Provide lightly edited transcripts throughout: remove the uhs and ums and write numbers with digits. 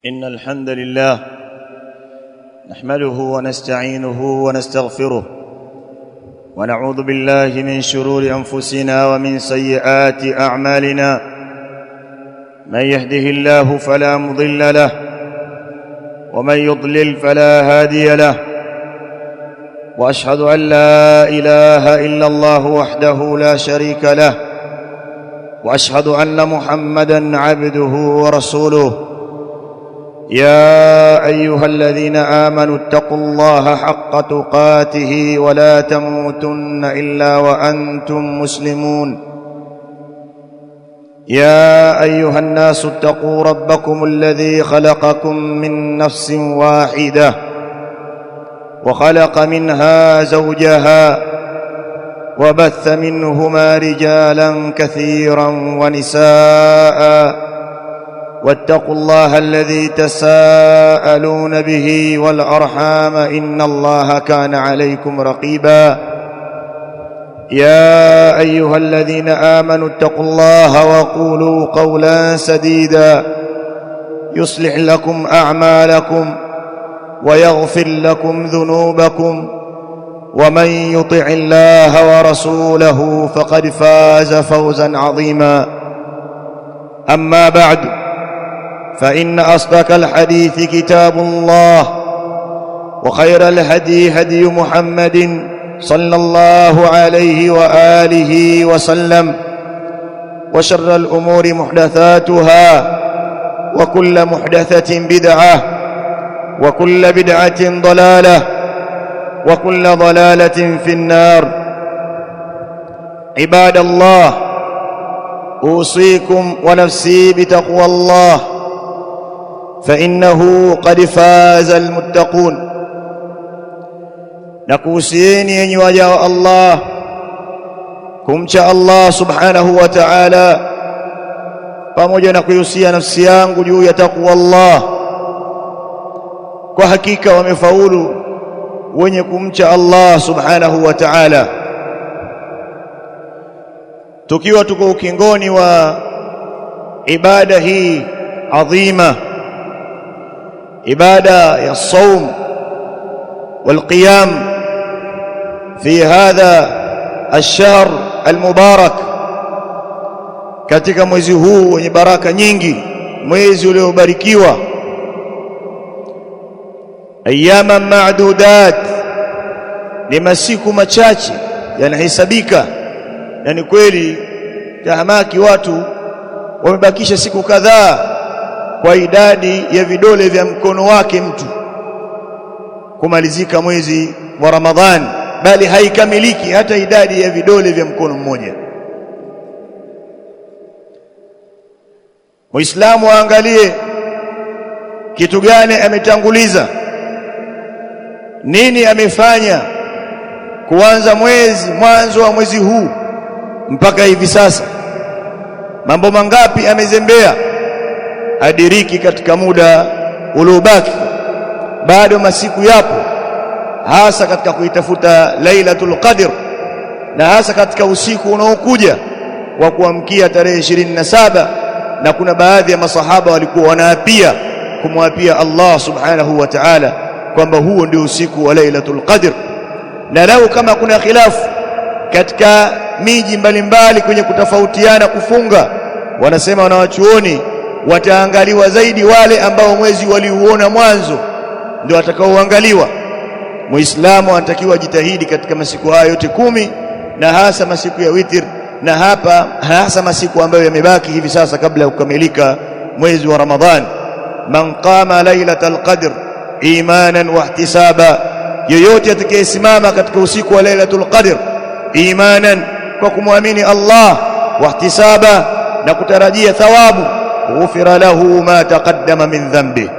إن الحمد لله نحمده ونستعينه ونستغفره ونعوذ بالله من شرور أنفسنا ومن سيئات أعمالنا. من يهده الله فلا مضل له ومن يضلل فلا هادي له، وأشهد أن لا إله إلا الله وحده لا شريك له، وأشهد أن محمدًا عبده ورسوله. يا أيها الذين آمنوا اتقوا الله حق تقاته ولا تموتن إلا وأنتم مسلمون. يا أيها الناس اتقوا ربكم الذي خلقكم من نفس واحدة وخلق منها زوجها وبث منهما رجالا كثيرا ونساء، واتقوا الله الذي تساءلون به والأرحام إن الله كان عليكم رقيبا. يا أيها الذين آمنوا اتقوا الله وقولوا قولا سديدا يصلح لكم أعمالكم ويغفر لكم ذنوبكم، ومن يطع الله ورسوله فقد فاز فوزا عظيما. أما بعد، فإن أصدق الحديث كتاب الله، وخير الهدي هدي محمد صلى الله عليه وآله وسلم، وشر الأمور محدثاتها، وكل محدثة بدعة، وكل بدعة ضلالة، وكل ضلالة في النار. عباد الله، أوصيكم ونفسي بتقوى الله، فإنه قد فاز المتقون. Nakuhusieni enyi waja wa Allah kumcha Allah subhanahu wa ta'ala, pamoja na kuihusia nafsi yangu juu ya taqwa Allah. Kwa hakika wamefaulu wenye kumcha Allah subhanahu wa ta'ala. Tukiwa tuko ukingoni wa ibada hii adhima, ibada ya saum والقيام في هذا الشهر المبارك، katika mwezi huu wenye baraka nyingi, mwezi uliobarikiwa. Ayyaman ma'dudat, ni masiku machache yanahesabika, na ni kweli tahamaki watu wamebakisha siku kadhaa kwa idadi ya vidole vya mkono wake mtu kumalizika mwezi wa Ramadhani, bali haikamiliki hata idadi ya vidole vya mkono mmoja. Muislamu aangalie kitu gani ametanguliza, nini amefanya kuanza mwanzo wa mwezi huu mpaka hivi sasa, mambo mangapi amezembea, adiriki katika muda uliobaki. Bado masiku yapo, hasa katika kuitafuta Lailatul Qadr, na hasa katika usiku unaokuja wa kuamkia tarehe 27. Na kuna baadhi ya masahaba walikuwa wanaapia kumwapia Allah subhanahu wa ta'ala kwamba huo ndio usiku wa Lailatul Qadr. Na lau kama kuna khilafu katika miji mbalimbali kwenye kutofautiana kufunga, wanasema wanawachuoni wataangaliwa zaidi wale ambao mwezi waliuona mwanzo ndio atakaoangaliwa. Muislamu anatakiwa jitahidi katika masiku haya yote 10, na hasa masiku ya witr, na hasa masiku ambayo yamebaki hivi sasa kabla ya kukamilika mwezi wa Ramadhani. Man qama lailatal qadr imanan wa ihtisaba, yoyote atakayesimama katika usiku wa lailatul qadr imanan, kwa kumwamini Allah, wa ihtisaba, na kutarajia thawabu, ghufira lahu ma taqaddama min dhanbi,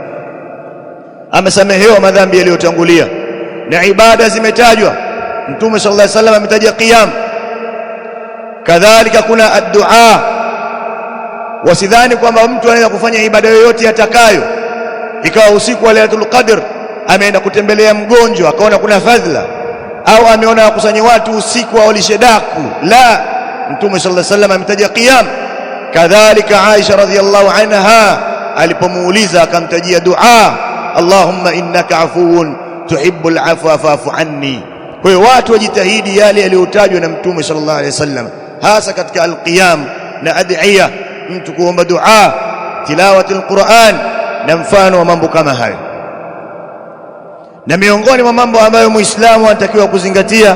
amesamehewa madhambi yaliyotangulia. Na ibada zimetajwa, Mtume sallallahu alaihi wasallam ametaja qiyam, kadhalika kuna ad-du'a. Wasidhani kwamba mtu anaweza kufanya ibada yoyote atakayo, ikawa usiku wa Lailatul Qadr ameenda kutembelea mgonjwa akaona kuna fadhila, au ameona wakusanya watu usiku wa ulishedaku. La, Mtume sallallahu alaihi wasallam ametaja qiyam. Kadhalika Aisha radhiyallahu anha alipomuuliza akamtajia dua, Allahumma innaka afuwun tuhibbul afwa fa'fu anni. Kwa hiyo watu wajitahidi yale yaliyotajwa na Mtume sallallahu alaihi wasallam, hasa katika alqiyam na adhiya, mtu kuomba dua, tilawati alquran na mfano wa mambo kama hayo. Na miongoni mwa mambo ambayo muislamu anatakiwa kuzingatia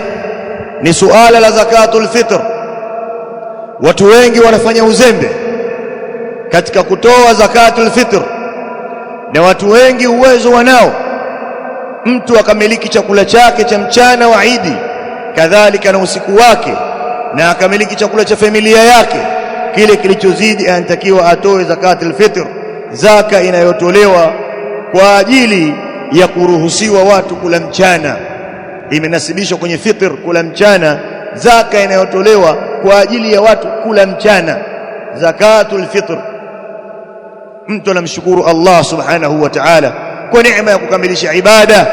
ni suala la zakatul fitr. Watu wengi wanafanya uzembe katika kutoa zakatul fitr, na watu wengi uwezo wanao, mtu akamiliki chakula chake cha mchana wa Idi kadhalika na usiku wake, na akamiliki chakula cha familia yake, kile kilichozidi anatakiwa atoe zakatul fitr, zaka inayotolewa kwa ajili ya kuruhusiwa watu kula mchana. Imenasibishwa kwenye fitr, kula mchana, zaka inayotolewa kwa ajili ya watu kula mchana, zakatul fitr. Mtu anamshukuru Allah subhanahu wa ta'ala kwa neema ya kukamilisha ibada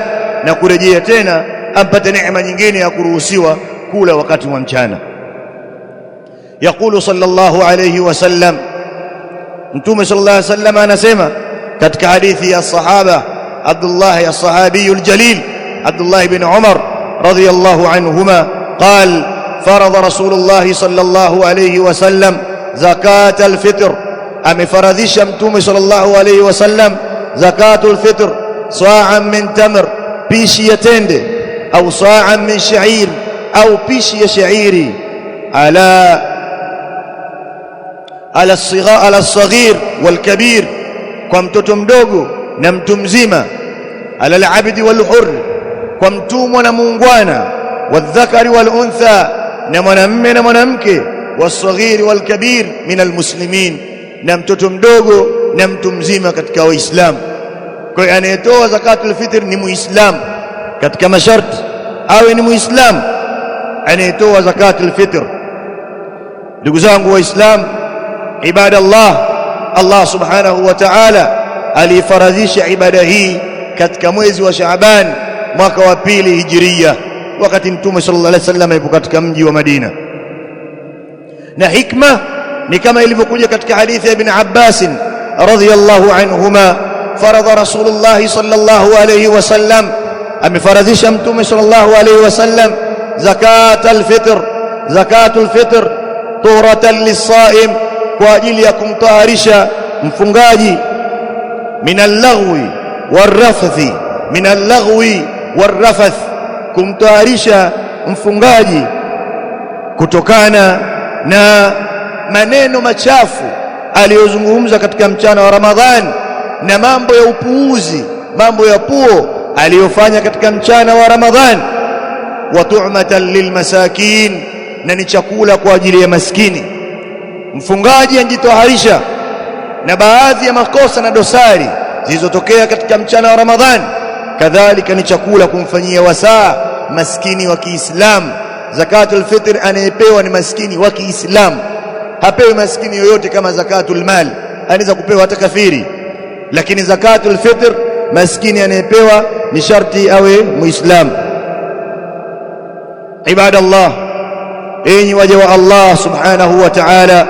na kurejea tena ampate neema nyingine ya kuruhusiwa kula wakati wa mchana. Yaqulu sallallahu alayhi wasallam, Mtume sallallahu alayhi wasallam anasema katika hadithi ya sahaba Abdullah ya sahabiyul jalil Abdullah ibn Umar radiyallahu anhuma قال فرض رسول الله صلى الله عليه وسلم زكاة الفطر. amefaradhisha Mtume sallallahu alayhi wasallam zakatul fitr, sa'an min tamr, pishi ya tende, au sa'an min sha'ir, au pishi ya shairi, ala as-saghir wal kabir, kwa mtoto mdogo na mtu mzima, ala al-abdi wal hurr, kwa mtumwa na muungwana, wadhakari wal untha, na mwanamume na mwanamke, was-saghir wal kabir min al-muslimin, na mtoto mdogo na mtu mzima katika Waislamu. Kwa hiyo anayetoa zakatul fitr ni muislamu, katika masharti awe ni muislamu anayetoa zakatul fitr. Ndugu zangu Waislamu, ibadallah, Allah subhanahu wa ta'ala alifaradhisha ibada hii katika mwezi wa Shaaban mwaka wa 2 Hijria, wakati Mtume sallallahu alaihi wasallam yupo katika mji wa Madina. Na hikma ni kama ilivyokuja katika hadithi ya Ibn Abbas radhiyallahu anhuma, faradha Rasulullah sallallahu alayhi wasallam, amefaradhisha Mtume sallallahu alayhi wasallam zakatul fitr turatan lis-saim, kwa ajili ya kumtaharisha mfungaji, minal-laghwi war-rafath, kumtaharisha mfungaji kutokana na maneno machafu aliyozungumza katika mchana wa Ramadhani, na mambo ya upuuzi, mambo ya puo aliyofanya katika mchana wa Ramadhani. Wa tu'matan lilmasakin, na ni chakula kwa ajili ya maskini. Mfungaji anjitoharisha na baadhi ya makosa na dosari zilizotokea katika mchana wa Ramadhani, kadhalika ni chakula kumfanyia wasaa maskini wa Kiislamu. Zakatul fitr anayepewa ni maskini wa Kiislamu, hapewi maskini yoyote kama zakatul mal, anaweza kupewa hata kafiri, lakini zakatul fitr maskini anayepewa ni sharti awe muislamu. Ibadallah, enyi waja wa Allah subhanahu wa ta'ala,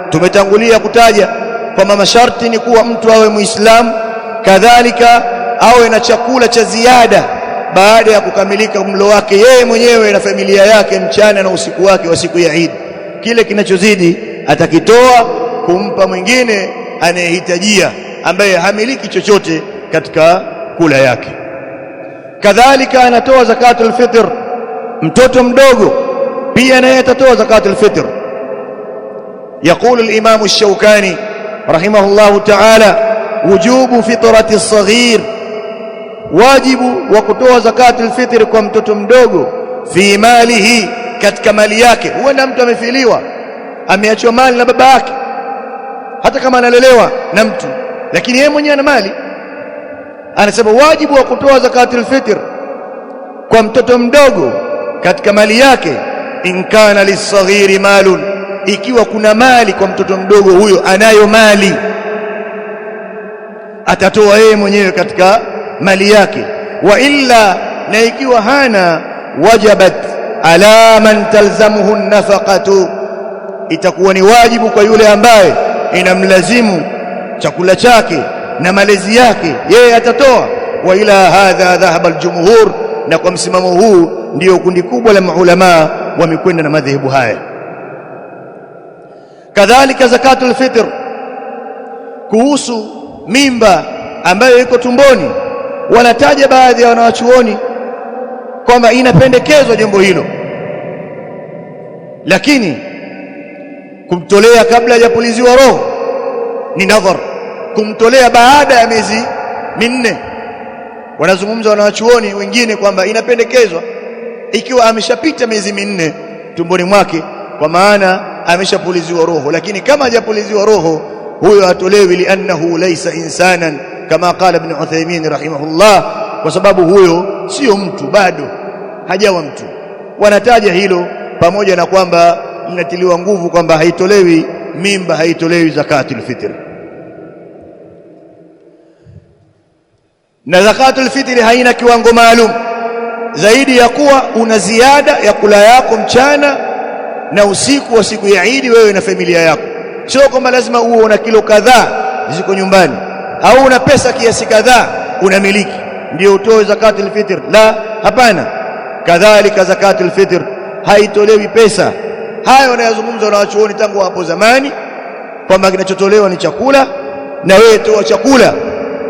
tumetangulia kutaja kwamba masharti ni kuwa mtu awe muislamu, kadhalika awe na chakula cha ziada baada ya kukamilika mlo wake yeye mwenyewe na familia yake mchana na usiku wake wa siku ya Eid. Kile kinachozidi atakitoa kumpa mwingine anayehitajia, ambaye hamiliki chochote katika kula yake. Kadhalika anatoa zakatul fitr mtoto mdogo, pia naye atatoa zakatul fitr. يقول الإمام الشوكاني رحمه الله تعالى وجوب فطرة الصغير، wajibu wa kutoa zakatul fitr kwa mtoto mdogo, fi malihi, katika mali yake. Huenda mtu amefiliwa, ameachwa mali na baba yake, hata kama analelewa na mtu, lakini yeye mwenyewe ana mali. Anasema wajibu wa kutoa zakatul fitr kwa mtoto mdogo katika mali yake, in kana lisaghiri malun, ikiwa kuna mali kwa mtoto mdogo huyo, anayo mali, atatoa yeye mwenyewe katika mali yake. Wa illa, na ikiwa hana, wajabat ala man talzamuhu nafaqatu, itakuwa ni wajibu kwa yule ambaye inamlazimu chakula chake na malezi yake yeye atatoa. Wa ila hadha dhahaba aljumhur, na kwa msimamo huu ndio kundi kubwa la maulama wamekwenda na madhehebu haya. Kadhalika zakatul fitr, kuhusu mimba ambayo iko tumboni, wanataja baadhi ya wanawachuoni kwamba inapendekezwa jambo hilo, lakini kumtolea kabla hajapuliziwa roho ni nadhar, kumtolea baada ya miezi minne. Wanazungumza wanawachuoni wengine kwamba inapendekezwa ikiwa ameshapita miezi minne tumboni mwake, kwa maana ameshapuliziwa roho. Lakini kama hajapuliziwa roho, huyo atolewi, liannahu laysa insanan kama qala ibn Uthaymeen rahimahullah, kwa sababu huyo sio mtu, bado hajawa mtu. Wanataja hilo pamoja na kwamba linatiliwa nguvu kwamba haitolewi mimba, haitolewi zakatul fitr. Na zakatul fitr haina kiwango maalum zaidi ya kuwa una ziada ya kula yako mchana na usiku wa siku ya Eid wewe na familia yako. Sio kwamba lazima uwe una kilo kadhaa ziko nyumbani au una pesa kiasi kadhaa unamiliki ndio utoe zakatul fitr. La, hapana. Kadhalika zakatul fitr haitolewi pesa. Hayo wanayozungumza na wachuoni tangu hapo zamani kwamba kinachotolewa ni chakula na wewe toa chakula,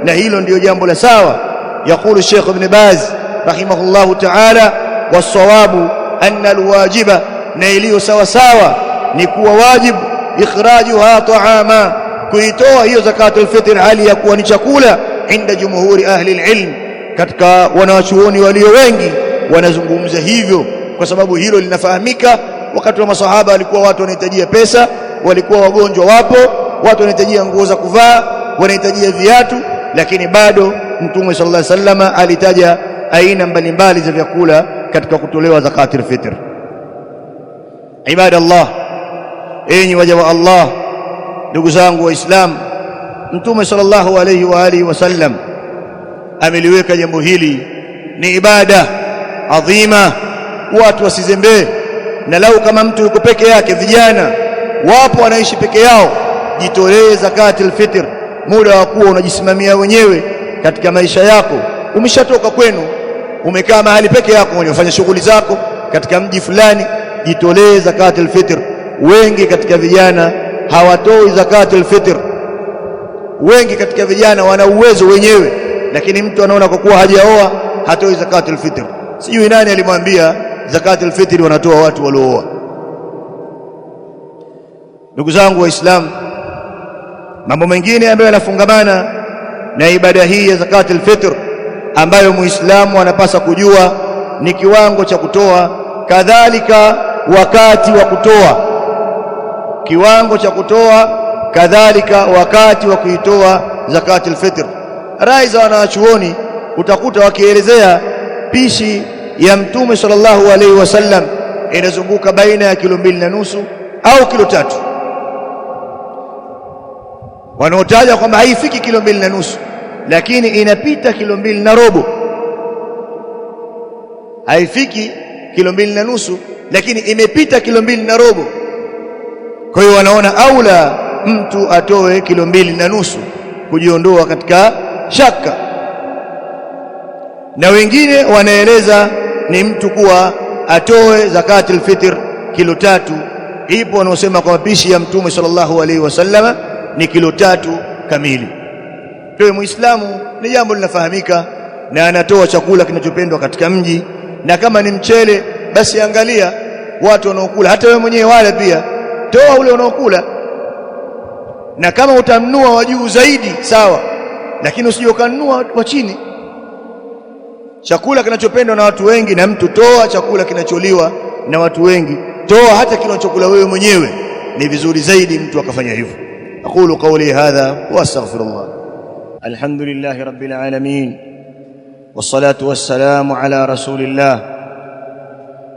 na hilo ndio jambo la sawa. Yakulu Sheikh Ibn Baz rahimahullahu ta'ala, wasawabu anna alwajiba, na iliyo sawa sawa ni kuwa wajibu ikhrajuha ta'ama, kuitoa hiyo zakatul fitr hali ya kuwa ni chakula, inda jumhuri ahli alilm, katika wanawachuoni walio wengi wanazungumza hivyo, kwa sababu hilo linafahamika. Wakati wa masahaba walikuwa watu wanahitajia pesa, walikuwa wagonjwa, wapo watu wanahitajia nguo za kuvaa, wanahitajia viatu, lakini bado Mtume sallallahu alaihi wasallam alitaja aina mbalimbali za vyakula katika kutolewa zakatul fitr. Ibadallah, enyi waja wa Allah, ndugu zangu Waislamu, Mtume sallallahu alaihi wa alihi wasallam ameliweka jambo hili ni ibada adhima, watu wasizembee. Na lau kama mtu yuko peke yake, vijana wapo wanaishi peke yao, jitolee zakatul fitr. Muda wa kuwa unajisimamia wenyewe katika maisha yako, umeshatoka kwenu, umekaa mahali peke yako, unafanya shughuli zako katika mji fulani, jitolee zakatul fitr. Wengi katika vijana hawatoi zakatul fitr. Wengi katika vijana wana uwezo wenyewe, lakini mtu anaona kwa kuwa hajaoa hatoi zakatul fitr. Sijui nani alimwambia zakatul fitr wanatoa watu waliooa. Ndugu zangu Waislamu, mambo mengine ambayo yanafungamana na ibada hii ya zakatul fitr ambayo Muislamu anapasa kujua ni kiwango cha kutoa, kadhalika wakati wa kutoa, kiwango cha kutoa, kadhalika wakati wa kuitoa zakatul fitr. Rai za wanachuoni utakuta wakielezea pishi ya Mtume sallallahu alaihi wasallam inazunguka baina ya kilo 2.5 au kilo 3. Wanaotaja kwamba haifiki kilo 2.5, lakini inapita kilo 2.25. Haifiki kilo 2.5, lakini imepita kilo 2.25. Kwa hiyo wanaona aula mtu atoe kilo 2.5 kujiondoa katika shaka. Na wengine wanaeleza ni mtu kuwa atoe zakatul fitr kilo 3. Ipo wanaosema kwa pishi ya Mtume sallallahu alaihi wasallam ni kilo 3 kamili. Kwa Muislamu ni jambo linafahamika, na anatoa chakula kinachopendwa katika mji, na kama ni mchele basi angalia watu wanaokula, hata wewe mwenyewe wale pia toa ule unaokula, na kama utanunua wa juu zaidi sawa, lakini usije ukanunua wa chini. Chakula kinachopendwa na watu wengi, na mtu toa chakula kinacholiwa na watu wengi, toa hata kinachokula wewe mwenyewe, ni vizuri zaidi mtu akafanya hivyo. Aqulu qawli hadha wa astaghfirullah. Alhamdulillahi rabbil alamin, wassalatu wassalamu ala rasulillah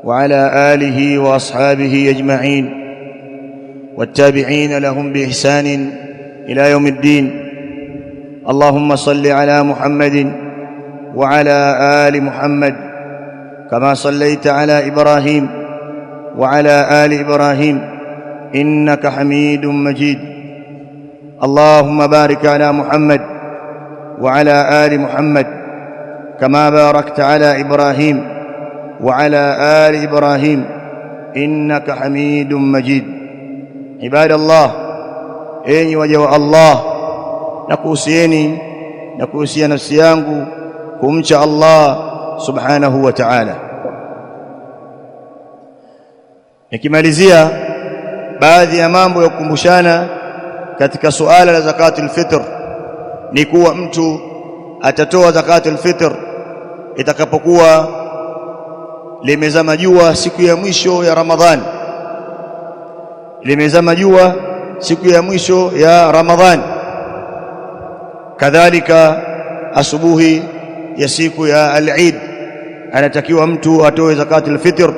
wa ala alihi wa ashabihi ajma'in, wattabi'in lahum bi ihsanin ila yawmiddin. Allahumma salli ala Muhammadin وعلى آل محمد كما صليت على إبراهيم وعلى آل إبراهيم إنك حميد مجيد. اللهم بارك على محمد وعلى آل محمد كما باركت على إبراهيم وعلى آل إبراهيم إنك حميد مجيد. عباد الله، enyi waja wa Allah, nakuhusieni na kuhusia nafsi yangu kumcha Allah subhanahu wa ta'ala. Nikimalizia baadhi ya mambo ya kukumbushana katika suala la zakatul fitr ni kuwa mtu atatoa zakatul fitr itakapokuwa limezama jua siku ya mwisho ya Ramadhani. Limezama jua siku ya mwisho ya Ramadhani, kadhalika asubuhi ya siku ya al-Eid anatakiwa mtu atoe zakatul fitr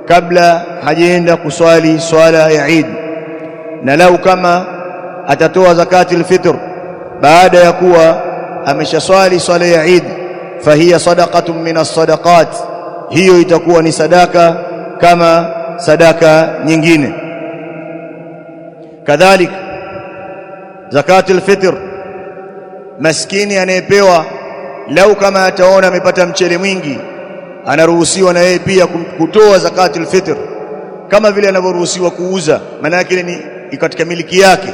kabla hajaenda kuswali swala ya Eid. Na lau kama atatoa zakatul fitr baada ya kuwa ameshaswali swala ya Eid, fahiya sadaqatun min as-sadaqat, hiyo itakuwa ni sadaka kama sadaka nyingine. Kadhalika zakatul fitr, maskini anayepewa, lau kama ataona amepata mchele mwingi, anaruhusiwa na yeye pia kutoa zakatul fitr kama vile anavyoruhusiwa kuuza. Maana yake ni katika miliki yake,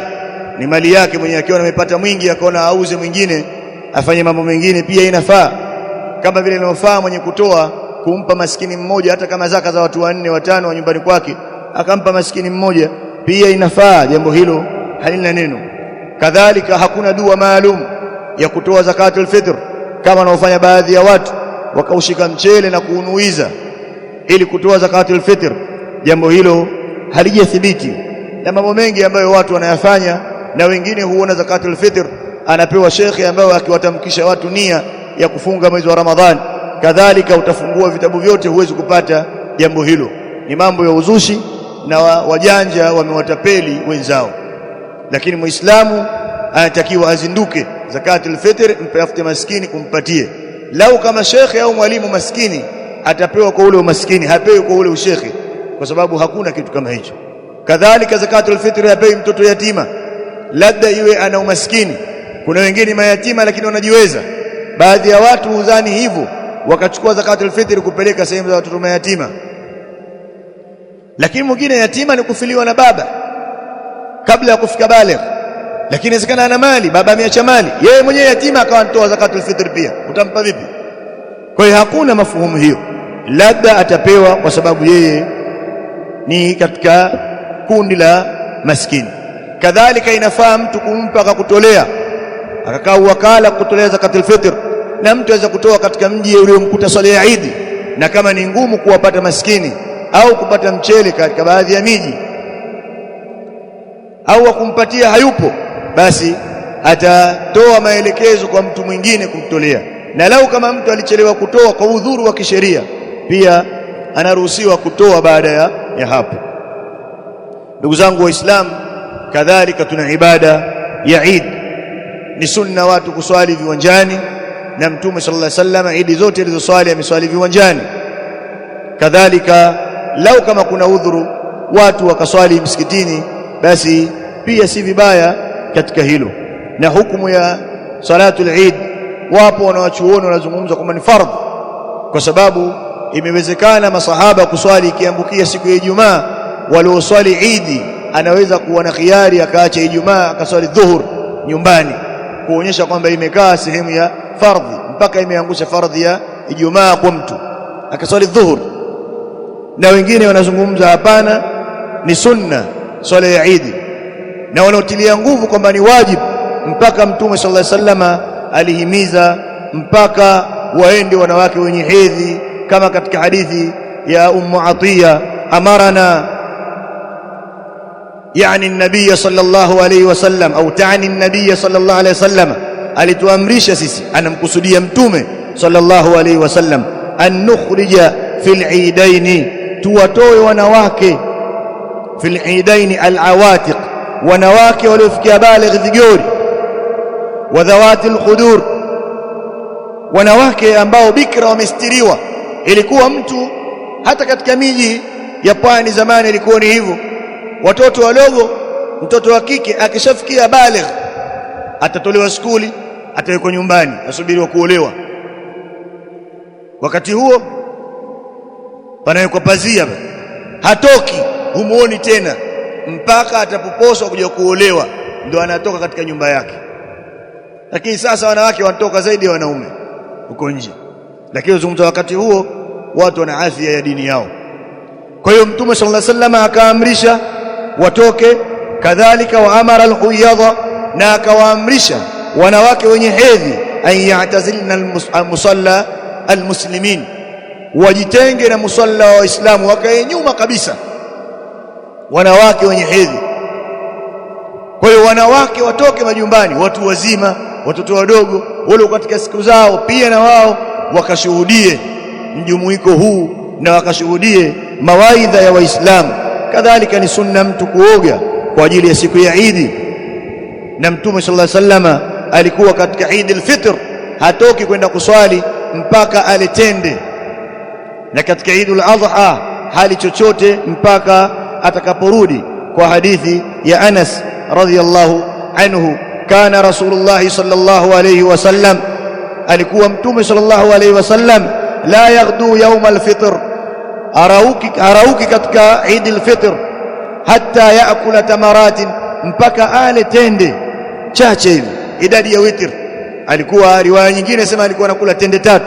ni mali yake mwenyewe. Akiwa amepata mwingi akaona auze mwingine afanye mambo mengine, pia inafaa. Kama vile inafaa mwenye kutoa kumpa maskini mmoja, hata kama zaka za watu 4 5 wa nyumbani kwake akampa maskini mmoja, pia inafaa. Jambo hilo halina neno. Kadhalika hakuna dua maalum ya kutoa zakatul fitr kama wanaofanya baadhi ya watu, wakaushika mchele na kuunuiza ili kutoa zakatul fitr. Jambo hilo halijathibiti, na mambo mengi ambayo watu wanayafanya, na wengine huona zakatul fitr anapewa shekhi ambaye akiwatamkisha watu nia ya kufunga mwezi wa Ramadhani. Kadhalika utafungua vitabu vyote, huwezi kupata jambo hilo. Ni mambo ya uzushi na wajanja wamewatapeli wenzao. Lakini muislamu anatakiwa azinduke, zakatul fitr mpafute maskini kumpatie. Lau kama shekhi au mwalimu maskini atapewa kwa ule umaskini, hapewi kwa ule ushekhi, kwa sababu hakuna kitu kama hicho. Kadhalika zakatul fitr hapewi mtoto yatima, labda iwe ana umaskini. Kuna wengine mayatima lakini wanajiweza. Baadhi ya watu hudhani hivyo, wakachukua zakatul fitr kupeleka sehemu za watoto mayatima. Lakini mwingine yatima ni kufiliwa na baba kabla ya kufika baligh, lakini inawezekana ana mali, baba ameacha mali, yeye mwenyewe yatima akawa anatoa zakatul fitr pia, utampa vipi? Kwa hiyo hakuna mafuhumu hiyo, labda atapewa kwa sababu yeye ni katika kundi la maskini. Kadhalika inafaa mtu kumpa akakutolea, akakaa wakala kutolea zakatul fitr, na mtu aweza kutoa katika mji uliomkuta swala ya Eid, na kama ni ngumu kuwapata maskini au kupata mchele katika baadhi ya miji, au akumpatia hayupo, basi atatoa maelekezo kwa mtu mwingine kumtolea. Na lau kama mtu alichelewa kutoa kwa udhuru wa kisheria, pia anaruhusiwa kutoa baada ya hapo. Ndugu zangu Waislamu, kadhalika tuna ibada ya Eid. Ni sunna watu kuswali viwanjani, na Mtume sallallahu alaihi wasallam Eid zote alizoswali ameswali viwanjani. Kadhalika lau kama kuna udhuru watu wakaswali msikitini, basi pia si vibaya katika hilo. Na hukumu ya salatul Eid, wapo wanawachuoni wanazungumza kwamba ni fardh, kwa sababu imewezekana masahaba kuswali ikiambukia siku ya Ijumaa, walioswali Eid anaweza kuwa na khiari akaacha Ijumaa akaswali dhuhur nyumbani, kuonyesha kwamba imekaa sehemu ya fardhi mpaka imeangusha fardhi ya Ijumaa kwa mtu akaswali dhuhur. Na wengine wanazungumza hapana, ni sunna swala ya Eid, na wanaotilia nguvu kwamba ni wajibu, mpaka Mtume sallallahu alaihi wasallam alihimiza mpaka waende wanawake wenye hedhi, kama katika hadithi ya Ummu Atiya, amarana yani an-nabiy sallallahu alayhi wasallam au taani an-nabiy sallallahu alayhi wasallam, alituamrisha sisi, anamkusudia Mtume sallallahu alayhi wasallam, an nukhrija fil eidaini, tuwatoe wanawake fil eidaini al-awatiq, wanawake waliofikia baligh vigori, wa dhawati al-khudur, wanawake ambao bikra wamestiriwa. Ilikuwa mtu hata katika miji ya pwani zamani ilikuwa ni hivyo, watoto wadogo, mtoto wa kike akishafikia baligh atatolewa skuli, atawekwa nyumbani asubiriwa kuolewa. Wakati huo panawekwa pazia, hatoki, humuoni tena mpaka atapoposwa kuja kuolewa, ndio anatoka katika nyumba yake. Lakini sasa wanawake wanatoka zaidi ya wanaume huko nje, lakini uzungumza wakati huo watu wana afya ya dini yao. Kwa hiyo Mtume sallallahu alaihi wasallam akaamrisha watoke, kadhalika wa amara al-huyadha, na akawaamrisha wanawake wenye hedhi an ya'tazilna al-musalla al-muslimin, wajitenge na musalla wa Waislamu, wakae nyuma kabisa wanawake wenye hedhi. Kwa hiyo wanawake watoke majumbani, watu wazima, watoto wadogo wale katika siku zao pia na wao wakashuhudie mjumuiko huu na wakashuhudie mawaidha ya Waislamu. Kadhalika ni sunna mtu kuoga kwa ajili ya siku ya Eid, na Mtume sallallahu alaihi wasallam alikuwa katika Eid al-Fitr hatoki kwenda kuswali mpaka aletende, na katika Eid al-Adha hali chochote mpaka atakaporudi, kwa hadithi ya Anas radhiyallahu anhu, kana Rasulullah sallallahu alayhi wasallam, alikuwa Mtume sallallahu alayhi wasallam la yaghdu yawm al-fitr, arauki katika Eid al-Fitr hatta yaakula tamaratin, mpaka ale tende chache hivi, idadi ya witr. Alikuwa riwaya nyingine sema alikuwa anakula tende 3,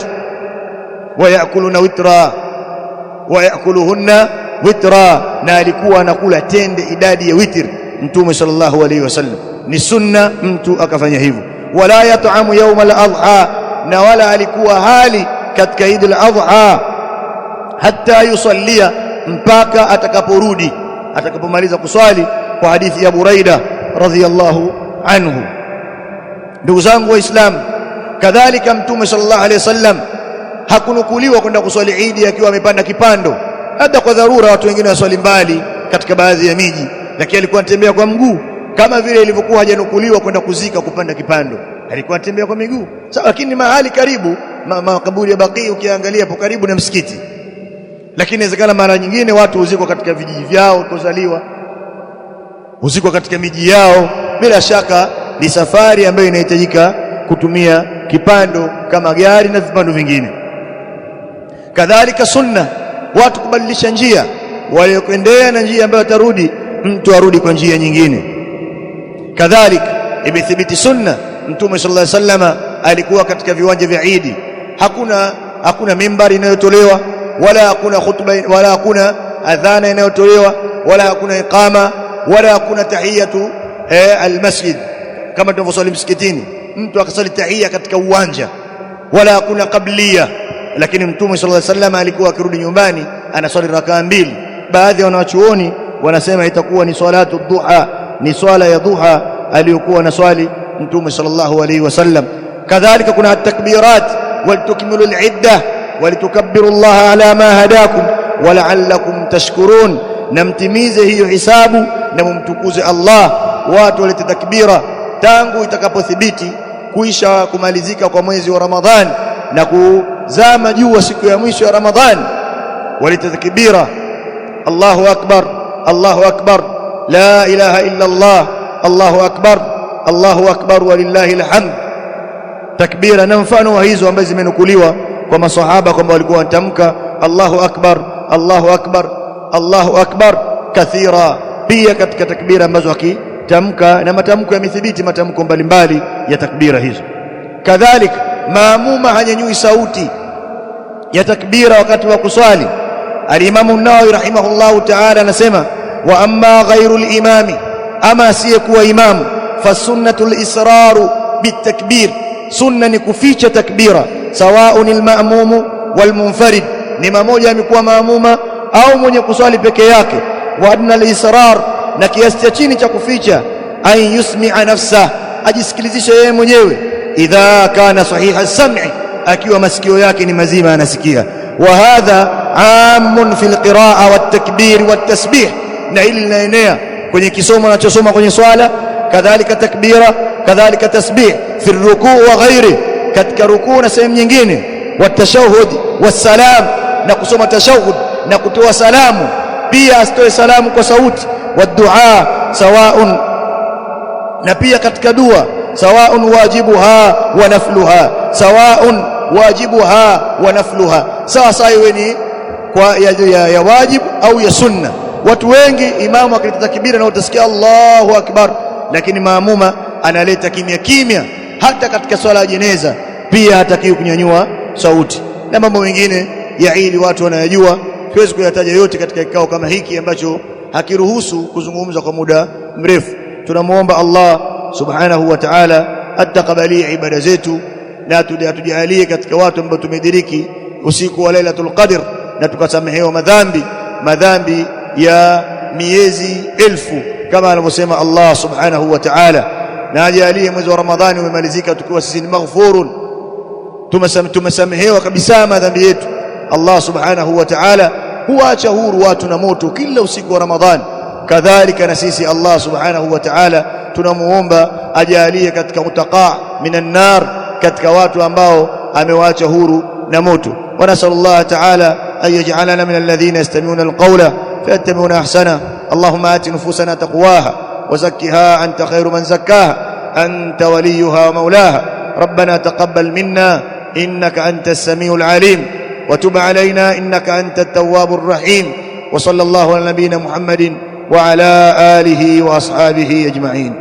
wa yakuluna witra wa yakuluhunna witra, na alikuwa anakula tende idadi ya witr Mtume sallallahu alayhi wasallam. Ni sunna mtu akafanya hivyo. Wala yat'amu yawm al-adha, na wala alikuwa hali katika Eid al-Adha hatta yusallia, mpaka atakaporudi, atakapomaliza kuswali, kwa hadithi ya Buraida radhiyallahu anhu. Ndugu zangu Waislamu, kadhalika Mtume sallallahu alayhi wasallam hakunukuliwa kwenda kuswali Eid akiwa amepanda kipando, hata kwa dharura watu wengine waswali mbali katika baadhi ya miji, lakini alikuwa anatembea kwa mguu, kama vile ilivyokuwa hajanukuliwa kwenda kuzika kupanda kipando, alikuwa anatembea kwa miguu. Sawa, lakini mahali karibu, makaburi ya Baqi ukiangalia hapo karibu na msikiti, lakini inawezekana mara nyingine watu huzikwa katika vijiji vyao kuzaliwa, huzikwa katika miji yao. Bila shaka ni safari ambayo inahitajika kutumia kipando kama gari na vipando vingine. Kadhalika sunna watu kubadilisha njia, waliokwendea na njia ambayo atarudi, mtu arudi kwa njia nyingine. Kadhalika imethibiti sunna, Mtume sallallahu alaihi wasallam alikuwa katika viwanja vya Eid, hakuna mimbari inayotolewa, wala hakuna khutba, wala hakuna adhana inayotolewa, wala hakuna iqama, wala hakuna tahiyatu almasjid kama tunavyosali msikitini, mtu akasali tahiyya katika uwanja, wala hakuna qabliya. Lakini Mtume sallallahu alaihi wasallam alikuwa akirudi nyumbani anaswali rakaa 2. Baadhi ya wanachuoni wanasema itakuwa ni salatu duha, ni swala ya duha aliyokuwa na swali Mtume sallallahu alaihi wasallam. Kadhalika kuna at-takbirat wal-tukmilu al-iddah walitukabbiru Allah ala ma hadakum wa la'allakum tashkurun, na mtimize hiyo hisabu na mumtukuze Allah. Watu walete takbira tangu itakapothibiti kuisha kumalizika kwa mwezi wa Ramadhani na kuzama jua siku ya mwisho ya Ramadhani, walete takbira, Allahu akbar, Allahu akbar, la ilaha illa Allah, Allahu akbar, Allahu akbar walillahi alhamd. Takbira na mfano wa hizo ambazo zimenukuliwa kwa maswahaba kwamba walikuwa wanatamka Allahu akbar, Allahu akbar, Allahu akbar kathira, pia katika takbira ambazo hakitamka, na matamko yamethibiti, matamko mbalimbali ya takbira hizo. Kadhalika maamuma hanyanyui sauti ya takbira wakati wa kuswali. Al-Imam an-Nawawi rahimahullahu ta'ala anasema, wa amma ghayru al-imami, ama asiyekuwa imamu, fasunnatu al-israru bitakbir, sunna ni kuficha takbira, sawaun al-ma'mumu wal-munfarid, ni mmoja amekuwa maamuma au mwenye kuswali peke yake. Wa adna al-israr, na kiasi cha chini cha kuficha, an yusmi'a nafsa, ajisikilizishe yeye mwenyewe, idha kana sahiha as-sam'i, akiwa masikio yake ni mazima anasikia. Wa hadha amun fil qira'a wat takbir wat tasbih, na hili linaenea kwenye kisomo anachosoma kwenye swala, kadhalika takbira, kadhalika tasbih, fi rukuu wa ghairi, katika rukuu na sehemu nyingine, wa tashahhud wassalam, na kusoma tashahhud na kutoa salamu, pia asitoe salamu kwa sauti, wa du'a sawaun, na pia katika dua sawaun wajibuha wa nafluha, sawaun wajibuha wa nafluha, sawa sawa iwe ni kwa ya wajib au ya sunna. Watu wengi imamu akileta takbira na utasikia Allahu akbar, lakini maamuma analeta kimya kimya. Hata katika swala ya jeneza pia hatakiwi kunyanyua sauti, na mambo mengine ya Idi watu wanayajua, siwezi kuyataja yote katika kikao kama hiki ambacho hakiruhusu kuzungumza kwa muda mrefu. Tunamuomba Allah subhanahu wa ta'ala atakabalie ibada zetu na atujalie katika watu ambao tumediriki usiku wa Lailatul Qadr na tukasamehewa madhambi ya miezi 1000 kama anavyosema Allah subhanahu wa ta'ala, na ajalie mwezi wa Ramadhani umemalizika tukiwa sisi ni maghfurun, tumesamehewa kabisa madhambi yetu. Allah subhanahu wa ta'ala huacha huru watu na moto kila usiku wa Ramadhani. Kadhalika na sisi Allah subhanahu wa ta'ala tunamuomba ajalie katika utaqa minan nar, katika watu ambao amewaacha huru na moto. Wa nasallallahu ta'ala an yaj'alana min alladhina yastami'una alqawla fayattabi'una ahsana. Allahumma ati nufusana taqwaha wa zakkiha anta khairu man zakkaha anta waliyuha wa mawlaha. Rabbana taqabbal minna innaka antas samiul alim wa tub alayna innaka antat tawwabur rahim. Wa sallallahu ala nabiyyina Muhammadin wa ala alihi wa ashabihi ajma'in.